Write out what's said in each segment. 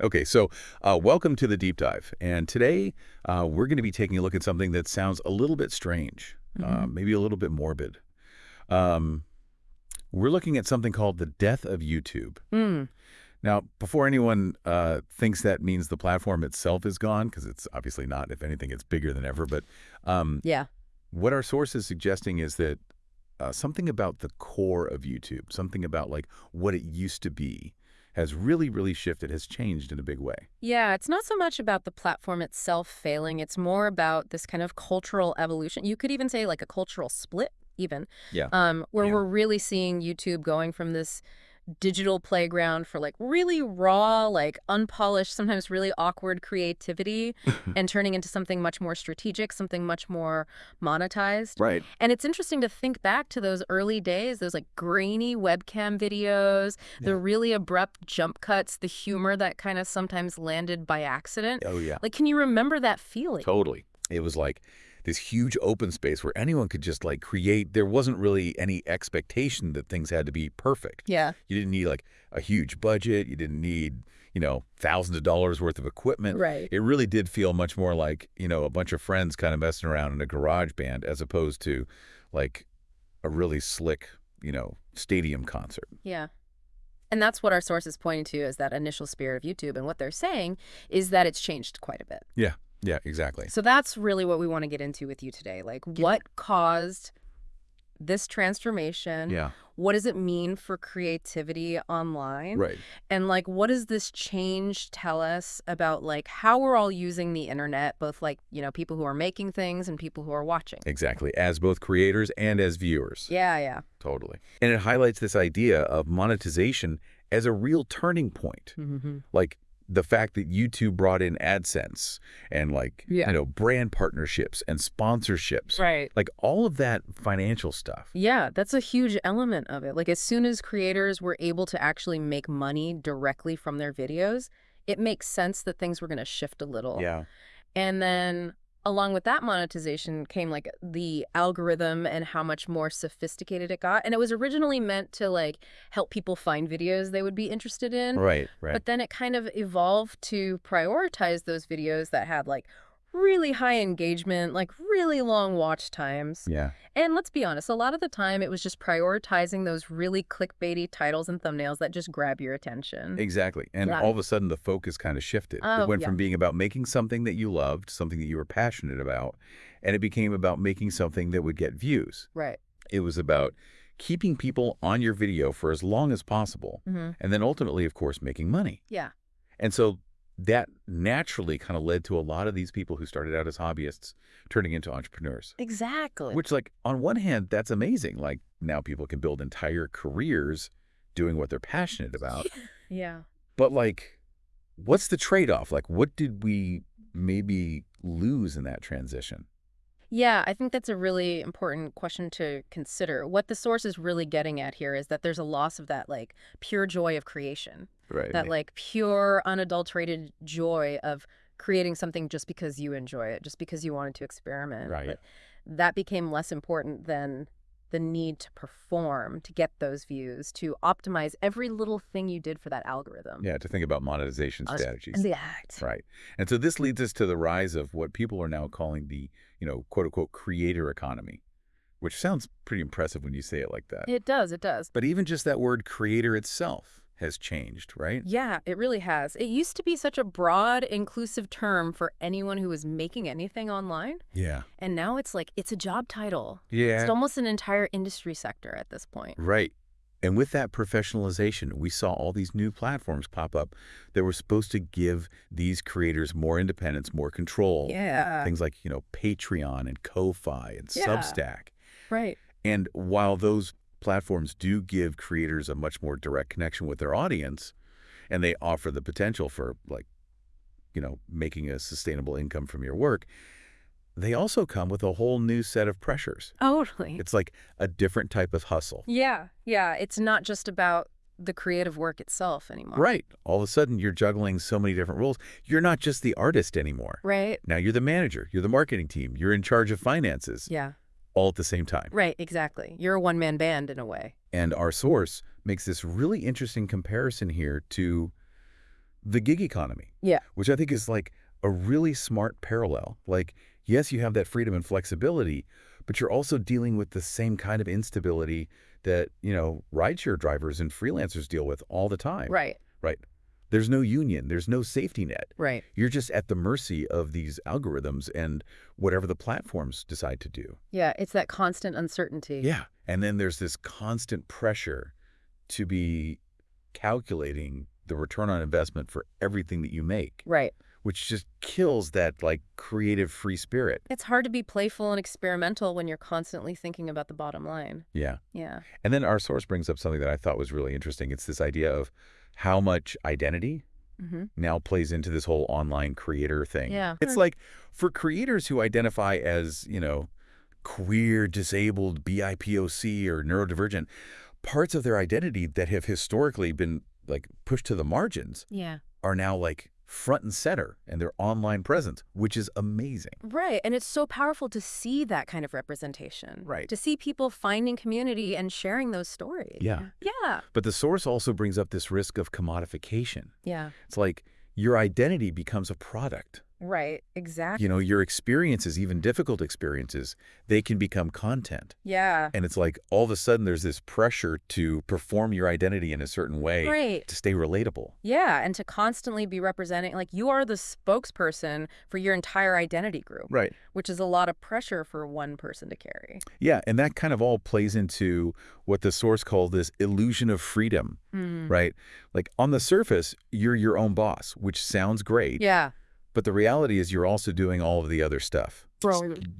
Okay, so welcome to the deep dive. And today we're going to be taking a look at something that sounds a little bit strange, Hmm. maybe a little bit morbid. Um, we're looking at something called the death of YouTube. Mm, Now, before anyone thinks that means the platform itself is gone, because it's obviously not. If anything, it's bigger than ever. But um, yeah. what our source is suggesting is that something about the core of YouTube, something about like what it used to be, has really, really shifted, has changed in a big way. Yeah, it's not so much about the platform itself failing. It's more about this kind of cultural evolution. You could even say like a cultural split, even, Yeah. where Yeah. we're really seeing YouTube going from this digital playground for like really raw, like unpolished, sometimes really awkward creativity and turning into something much more strategic, something much more monetized. Right. And it's interesting to think back to those early days, those like grainy webcam videos, the Yeah. really abrupt jump cuts, the humor that kind of sometimes landed by accident. Oh, yeah. Like, can you remember that feeling? Totally. It was like this huge open space where anyone could just like create. There wasn't really any expectation that things had to be perfect. Yeah. You didn't need like a huge budget. You didn't need, thousands of dollars worth of equipment. Right. It really did feel much more like, a bunch of friends kind of messing around in a garage band as opposed to like a really slick, stadium concert. Yeah. And that's what our source is pointing to as that initial spirit of YouTube. And what they're saying is that it's changed quite a bit. Yeah. Yeah, exactly. So that's really what we want to get into with you today. Like, what caused this transformation? Yeah. What does it mean for creativity online? Right. And like, what does this change tell us about like how we're all using the internet, both like, people who are making things and people who are watching? Exactly. As both creators and as viewers. Yeah, yeah. Totally. And it highlights this idea of monetization as a real turning point. Mm-hmm. Like the fact that YouTube brought in AdSense and like, Yeah. brand partnerships and sponsorships, Right. like all of that financial stuff. Yeah, that's a huge element of it. Like, as soon as creators were able to actually make money directly from their videos, it makes sense that things were going to shift a little. Yeah. And then along with that monetization came like the algorithm and how much more sophisticated it got. And it was originally meant to like help people find videos they would be interested in. Right, right. But then it kind of evolved to prioritize those videos that had like really high engagement, like really long watch times. Yeah. And let's be honest, a lot of the time it was just prioritizing those really clickbaity titles and thumbnails that just grab your attention. Exactly. And Yeah. all of a sudden the focus kind of shifted. It Oh, went yeah. from being about making something that you loved, something that you were passionate about, and it became about making something that would get views. Right. It was about keeping people on your video for as long as possible, Hmm. and then ultimately, of course, making money. Yeah. And so that naturally kind of led to a lot of these people who started out as hobbyists turning into entrepreneurs. Exactly. Which, like, on one hand, that's amazing. Like, now people can build entire careers doing what they're passionate about. Yeah. But, like, what's the trade-off? Like, what did we maybe lose in that transition? Yeah, I think that's a really important question to consider. What the source is really getting at here is that there's a loss of that like pure joy of creation, Right. that like pure unadulterated joy of creating something just because you enjoy it, just because you wanted to experiment. Right. But that became less important than the need to perform, to get those views, to optimize every little thing you did for that algorithm. Yeah, to think about monetization strategies. And the act. Right. And so this leads us to the rise of what people are now calling the, quote unquote, creator economy, which sounds pretty impressive when you say it like that. It does, it does. But even just that word creator itself has changed, right? Yeah, it really has. It used to be such a broad, inclusive term for anyone who was making anything online. Yeah. And now it's like, it's a job title. Yeah. It's almost an entire industry sector at this point. Right. And with that professionalization, we saw all these new platforms pop up that were supposed to give these creators more independence, more control. Yeah. Things like, Patreon and Ko-Fi and Yeah. Substack. Right. And while those platforms do give creators a much more direct connection with their audience, and they offer the potential for like, making a sustainable income from your work, they also come with a whole new set of pressures. Totally. It's like a different type of hustle. Yeah. Yeah. It's not just about the creative work itself anymore. Right. All of a sudden, you're juggling so many different roles. You're not just the artist anymore. Right. Now you're the manager. You're the marketing team. You're in charge of finances. Yeah. All at the same time. Right. Exactly. You're a one-man band in a way. And our source makes this really interesting comparison here to the gig economy, Yeah. which I think is like a really smart parallel. Like, yes, you have that freedom and flexibility, but you're also dealing with the same kind of instability that, rideshare drivers and freelancers deal with all the time. Right. Right. There's no union. There's no safety net. Right. You're just at the mercy of these algorithms and whatever the platforms decide to do. Yeah, it's that constant uncertainty. Yeah. And then there's this constant pressure to be calculating the return on investment for everything that you make. Right. Which just kills that, like, creative free spirit. It's hard to be playful and experimental when you're constantly thinking about the bottom line. Yeah. Yeah. And then our source brings up something that I thought was really interesting. It's this idea of how much identity now plays into this whole online creator thing. Yeah. It's like for creators who identify as, queer, disabled, BIPOC, or neurodivergent, parts of their identity that have historically been, like, pushed to the margins Yeah. are now, like, front and center in their online presence, which is amazing. Right. And it's so powerful to see that kind of representation. Right. To see people finding community and sharing those stories. Yeah. Yeah. But the source also brings up this risk of commodification. Yeah. It's like your identity becomes a product. Right. Exactly. Your experiences, even difficult experiences, they can become content. Yeah. And it's like all of a sudden there's this pressure to perform your identity in a certain way Right. to stay relatable. Yeah. And to constantly be representing, like, you are the spokesperson for your entire identity group. Right. Which is a lot of pressure for one person to carry. Yeah. And that kind of all plays into what the source called this illusion of freedom, right? Like on the surface, you're your own boss, which sounds great. Yeah. But the reality is you're also doing all of the other stuff.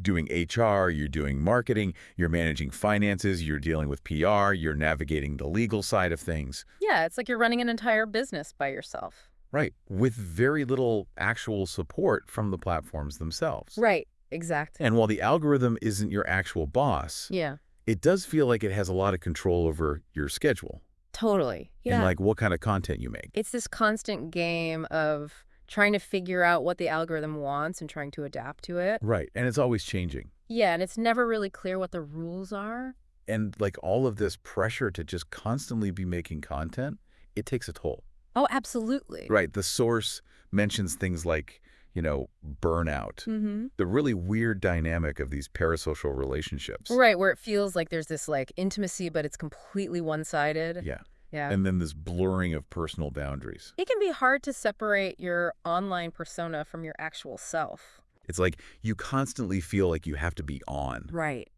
Doing HR, you're doing marketing, you're managing finances, you're dealing with PR, you're navigating the legal side of things. Yeah, it's like you're running an entire business by yourself. Right. With very little actual support from the platforms themselves. Right, exactly. And while the algorithm isn't your actual boss, Yeah. it does feel like it has a lot of control over your schedule. Totally. Yeah. And like what kind of content you make. It's this constant game of trying to figure out what the algorithm wants and trying to adapt to it. Right. And it's always changing. Yeah, and it's never really clear what the rules are. And like all of this pressure to just constantly be making content, it takes a toll. Oh, absolutely. Right. The source mentions things like, burnout, the really weird dynamic of these parasocial relationships. Right, where it feels like there's this like intimacy, but it's completely one-sided. Yeah. Yeah. And then this blurring of personal boundaries. It can be hard to separate your online persona from your actual self. It's like you constantly feel like you have to be on. Right.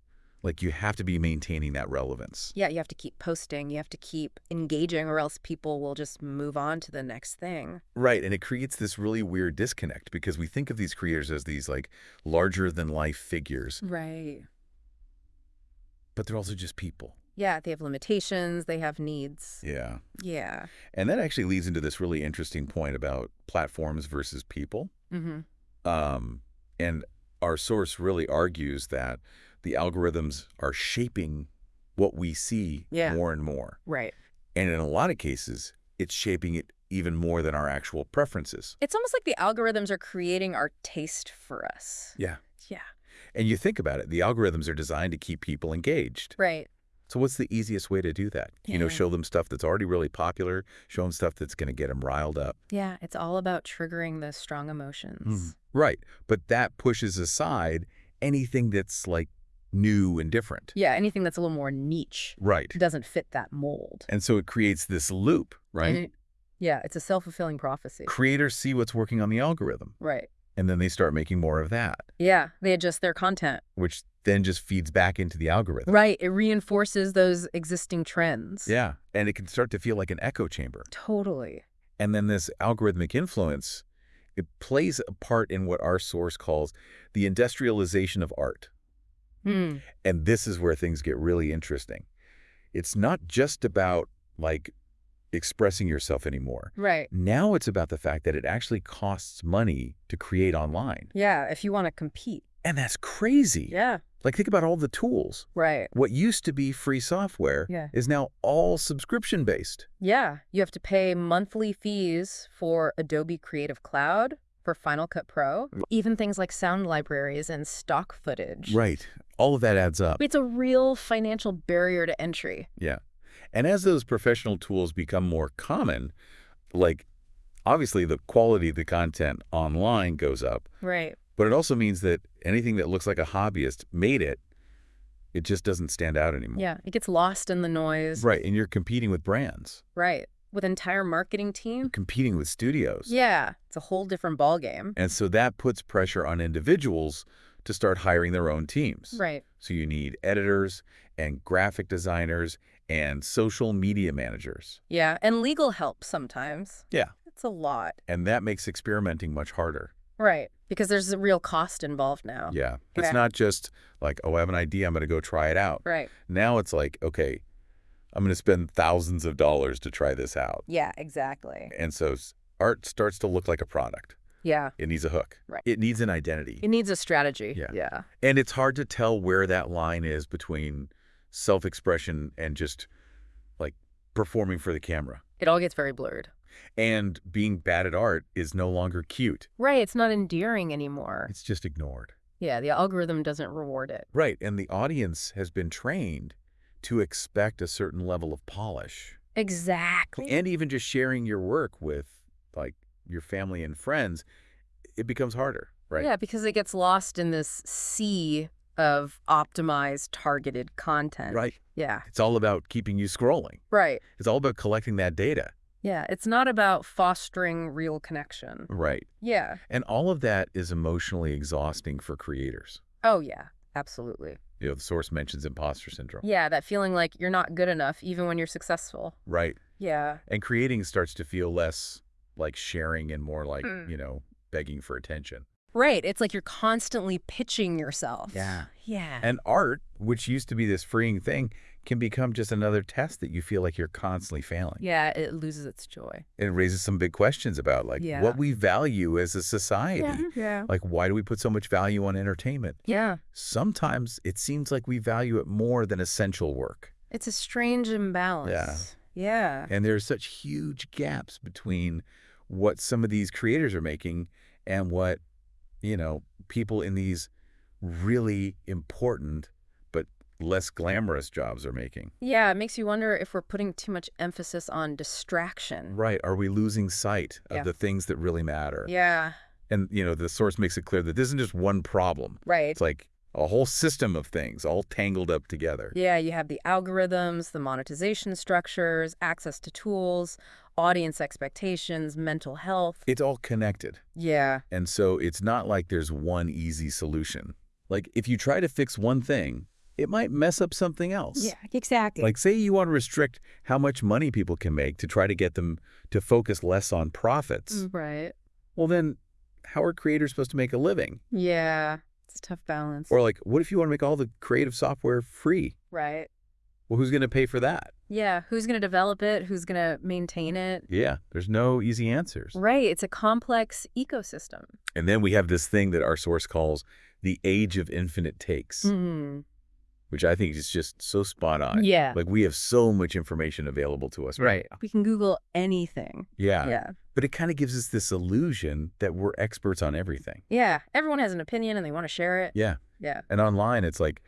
Like you have to be maintaining that relevance. Yeah, you have to keep posting, you have to keep engaging, or else people will just move on to the next thing. Right, and it creates this really weird disconnect because we think of these creators as these like larger-than-life figures. Right. But they're also just people. Yeah, they have limitations, they have needs. Yeah. Yeah. And that actually leads into this really interesting point about platforms versus people. And our source really argues that the algorithms are shaping what we see more and more. Right. And in a lot of cases, it's shaping it even more than our actual preferences. It's almost like the algorithms are creating our taste for us. Yeah. Yeah. And you think about it, the algorithms are designed to keep people engaged. Right. So what's the easiest way to do that? Yeah. Show them stuff that's already really popular, show them stuff that's going to get them riled up. Yeah, it's all about triggering the strong emotions. Right. But that pushes aside anything that's like new and different. Yeah, anything that's a little more niche. Right. Doesn't fit that mold. And so it creates this loop, right? Yeah, it's a self-fulfilling prophecy. Creators see what's working on the algorithm. Right. And then they start making more of that. Yeah, they adjust their content. Which then just feeds back into the algorithm. Right, it reinforces those existing trends. Yeah, and it can start to feel like an echo chamber. Totally. And then this algorithmic influence, it plays a part in what our source calls the industrialization of art. And this is where things get really interesting. It's not just about, like, expressing yourself anymore. Right. Now it's about the fact that it actually costs money to create online. Yeah, if you want to compete. And that's crazy. Yeah. Like, think about all the tools. Right. What used to be free software is now all subscription-based. Yeah. You have to pay monthly fees for Adobe Creative Cloud, for Final Cut Pro, even things like sound libraries and stock footage. Right. All of that adds up. It's a real financial barrier to entry. Yeah. And as those professional tools become more common, like Obviously, the quality of the content online goes up, Right. but it also means that anything that looks like a hobbyist made it, it just doesn't stand out anymore. Yeah, it gets lost in the noise. Right, and you're competing with brands. Right. With entire marketing You're team. competing with studios. Yeah, it's a whole different ballgame. And so that puts pressure on individuals to start hiring their own teams. Right. So you need editors and graphic designers and social media managers. Yeah, and legal help sometimes. Yeah. It's a lot. And that makes experimenting much harder. Right, because there's a real cost involved now. Yeah. It's Yeah. not just like, oh, I have an idea, I'm going to go try it out. Right. Now it's like, okay, I'm going to spend thousands of dollars to try this out. Yeah, exactly. And so art starts to look like a product. Yeah. It needs a hook. Right. It needs an identity. It needs a strategy. Yeah. Yeah. And it's hard to tell where that line is between self-expression and just like performing for the camera. It all gets very blurred. And being bad at art is no longer cute. Right, it's not endearing anymore. It's just ignored. Yeah, the algorithm doesn't reward it. Right. And the audience has been trained to expect a certain level of polish. Exactly. And even just sharing your work with like your family and friends, it becomes harder, right? Yeah, because it gets lost in this sea of optimized, targeted content. Right. Yeah. It's all about keeping you scrolling. Right. It's all about collecting that data. Yeah, it's not about fostering real connection. Right. Yeah. And all of that is emotionally exhausting for creators. Oh, yeah, absolutely. You know, the source mentions imposter syndrome. Yeah, that feeling like you're not good enough even when you're successful. Right. Yeah. And creating starts to feel less like sharing and more like, you know, begging for attention. Right. It's like you're constantly pitching yourself. Yeah. Yeah. And art, which used to be this freeing thing, can become just another test that you feel like you're constantly failing. Yeah, it loses its joy. It raises some big questions about like Yeah. what we value as a society. Yeah. Like, why do we put so much value on entertainment? Yeah. Sometimes it seems like we value it more than essential work. It's a strange imbalance. Yeah. And there's such huge gaps between what some of these creators are making and what, you know, people in these really important but less glamorous jobs are making. Yeah, it makes you wonder if we're putting too much emphasis on distraction. Right. Are we losing sight of Yeah. the things that really matter? Yeah. And, you know, the source makes it clear that this isn't just one problem. Right. It's like a whole system of things all tangled up together. Yeah, you have the algorithms, the monetization structures, access to tools, audience expectations, mental health. It's all connected. Yeah. And so it's not like there's one easy solution. Like if you try to fix one thing, it might mess up something else. Yeah, exactly. Like say you want to restrict how much money people can make to try to get them to focus less on profits. Right. Well, then how are creators supposed to make a living? Yeah. It's a tough balance. Or like, what if you want to make all the creative software free? Right. Well, who's going to pay for that? Yeah. Who's going to develop it? Who's going to maintain it? Yeah, there's no easy answers. Right. It's a complex ecosystem. And then we have this thing that our source calls the age of infinite takes, which I think is just so spot on. Yeah. Like we have so much information available to us. Right. We can Google anything. Yeah. Yeah. But it kind of gives us this illusion that we're experts on everything. Yeah. Everyone has an opinion and they want to share it. Yeah. Yeah. And online, it's like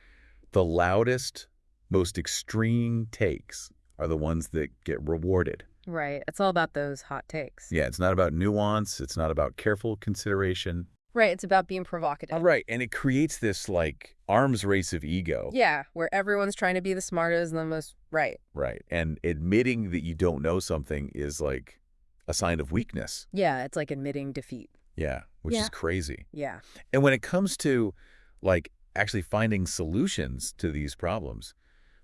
the loudest, most extreme takes are the ones that get rewarded. Right. It's all about those hot takes. Yeah, it's not about nuance. It's not about careful consideration. Right. It's about being provocative. Right. And it creates this like arms race of ego. Yeah. Where everyone's trying to be the smartest and the most right. Right. And admitting that you don't know something is like a sign of weakness. Yeah. It's like admitting defeat. Yeah. Which is crazy. Yeah. And when it comes to like actually finding solutions to these problems,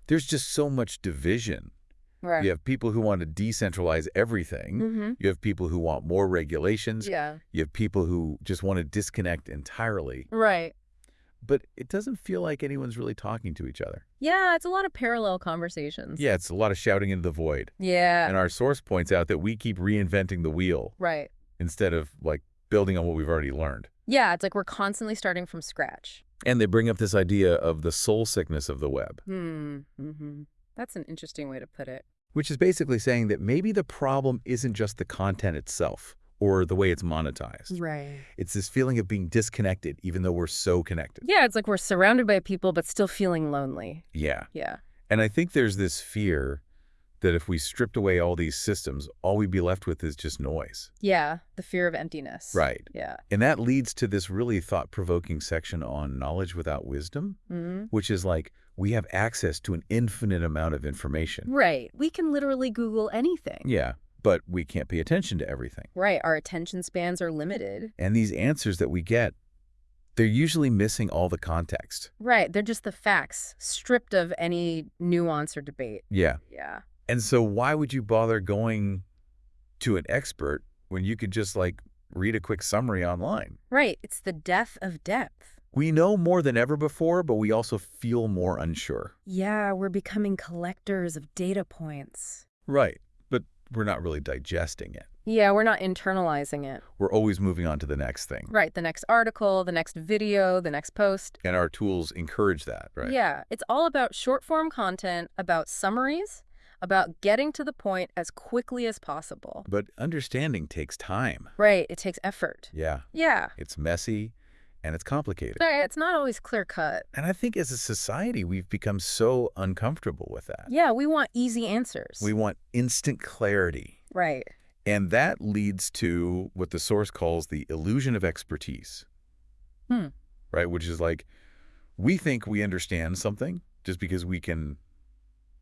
there's just so much division. Right. You have people who want to decentralize everything. You have people who want more regulations. Yeah. You have people who just want to disconnect entirely. Right. But it doesn't feel like anyone's really talking to each other. Yeah. It's a lot of parallel conversations. Yeah, it's a lot of shouting into the void. Yeah. And our source points out that we keep reinventing the wheel Right. instead of like building on what we've already learned. Yeah. It's like we're constantly starting from scratch. And they bring up this idea of the soul sickness of the web, That's an interesting way to put it. which is basically saying that maybe the problem isn't just the content itself or the way it's monetized. Right. It's this feeling of being disconnected, even though we're so connected. Yeah. It's like we're surrounded by people, but still feeling lonely. Yeah. Yeah. And I think there's this fear that if we stripped away all these systems, all we'd be left with is just noise. Yeah, the fear of emptiness. Right. Yeah. And that leads to this really thought-provoking section on knowledge without wisdom, which is like we have access to an infinite amount of information. Right. We can literally Google anything. Yeah, but we can't pay attention to everything. Right. Our attention spans are limited. And these answers that we get, they're usually missing all the context. Right. They're just the facts, stripped of any nuance or debate. Yeah. Yeah. And so why would you bother going to an expert when you could just, like, read a quick summary online? Right. It's the death of depth. We know more than ever before, but we also feel more unsure. Yeah, we're becoming collectors of data points. Right. But we're not really digesting it. Yeah, we're not internalizing it. We're always moving on to the next thing. Right. The next article, the next video, the next post. And our tools encourage that, right? Yeah. It's all about short-form content, about summaries, about getting to the point as quickly as possible. But understanding takes time. Right. It takes effort. Yeah. Yeah. It's messy and it's complicated. Right. It's not always clear-cut. And I think as a society, we've become so uncomfortable with that. Yeah, we want easy answers. We want instant clarity. Right. And that leads to what the source calls the illusion of expertise. Right? Which is like, we think we understand something just because we can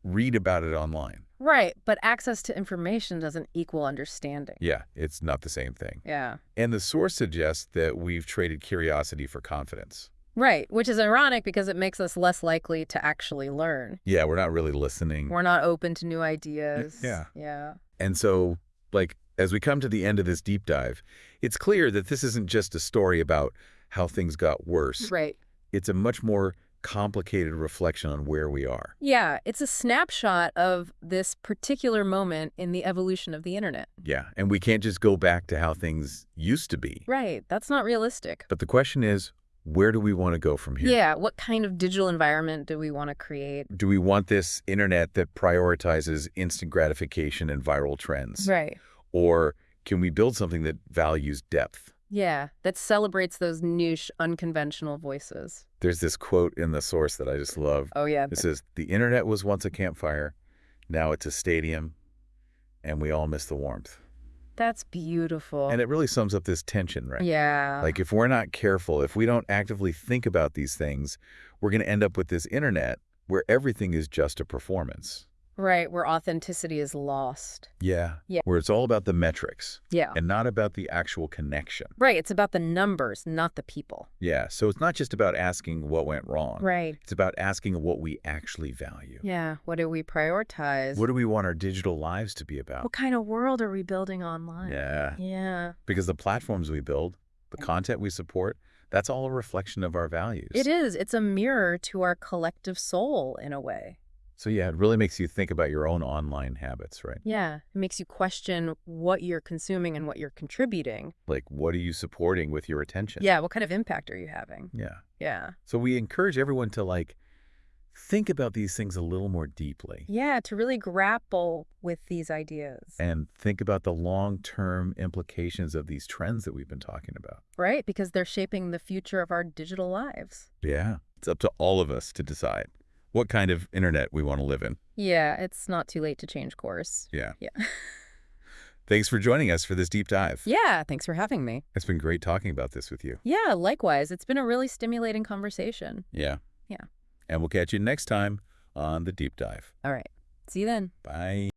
read about it online. Right, but access to information doesn't equal understanding. Yeah, it's not the same thing. Yeah. And the source suggests that we've traded curiosity for confidence. Right, which is ironic because it makes us less likely to actually learn. Yeah, we're not really listening. We're not open to new ideas. Yeah. Yeah. And so, like, as we come to the end of this deep dive, it's clear that this isn't just a story about how things got worse. Right. It's a much more complicated reflection on where we are. Yeah, it's a snapshot of this particular moment in the evolution of the internet. Yeah, and we can't just go back to how things used to be. Right, that's not realistic. But the question is, where do we want to go from here? Yeah, what kind of digital environment do we want to create? Do we want this internet that prioritizes instant gratification and viral trends? Right. Or can we build something that values depth? Yeah, that celebrates those niche, unconventional voices. There's this quote in the source that I just love. Oh, yeah. It says, "The internet was once a campfire, now it's a stadium, and we all miss the warmth." That's beautiful. And it really sums up this tension, right? Yeah. Like, if we're not careful, if we don't actively think about these things, we're going to end up with this internet where everything is just a performance. Right, where authenticity is lost. Yeah. Yeah. Where it's all about the metrics. Yeah. And not about the actual connection. Right, it's about the numbers, not the people. Yeah. So it's not just about asking what went wrong. Right. It's about asking what we actually value. Yeah, what do we prioritize? What do we want our digital lives to be about? What kind of world are we building online? Yeah. Yeah. Because the platforms we build, the content we support, that's all a reflection of our values. It is. It's a mirror to our collective soul, in a way. So yeah, it really makes you think about your own online habits, right? Yeah. It makes you question what you're consuming and what you're contributing. Like, what are you supporting with your attention? Yeah, what kind of impact are you having? Yeah. Yeah. So we encourage everyone to, like, think about these things a little more deeply. Yeah, to really grapple with these ideas. And think about the long-term implications of these trends that we've been talking about. Right, because they're shaping the future of our digital lives. Yeah. It's up to all of us to decide what kind of internet we want to live in. Yeah, it's not too late to change course. Yeah. Yeah. Thanks for joining us for this deep dive. Yeah, thanks for having me. It's been great talking about this with you. Yeah, likewise. It's been a really stimulating conversation. Yeah. Yeah. And we'll catch you next time on The Deep Dive. All right. See you then. Bye.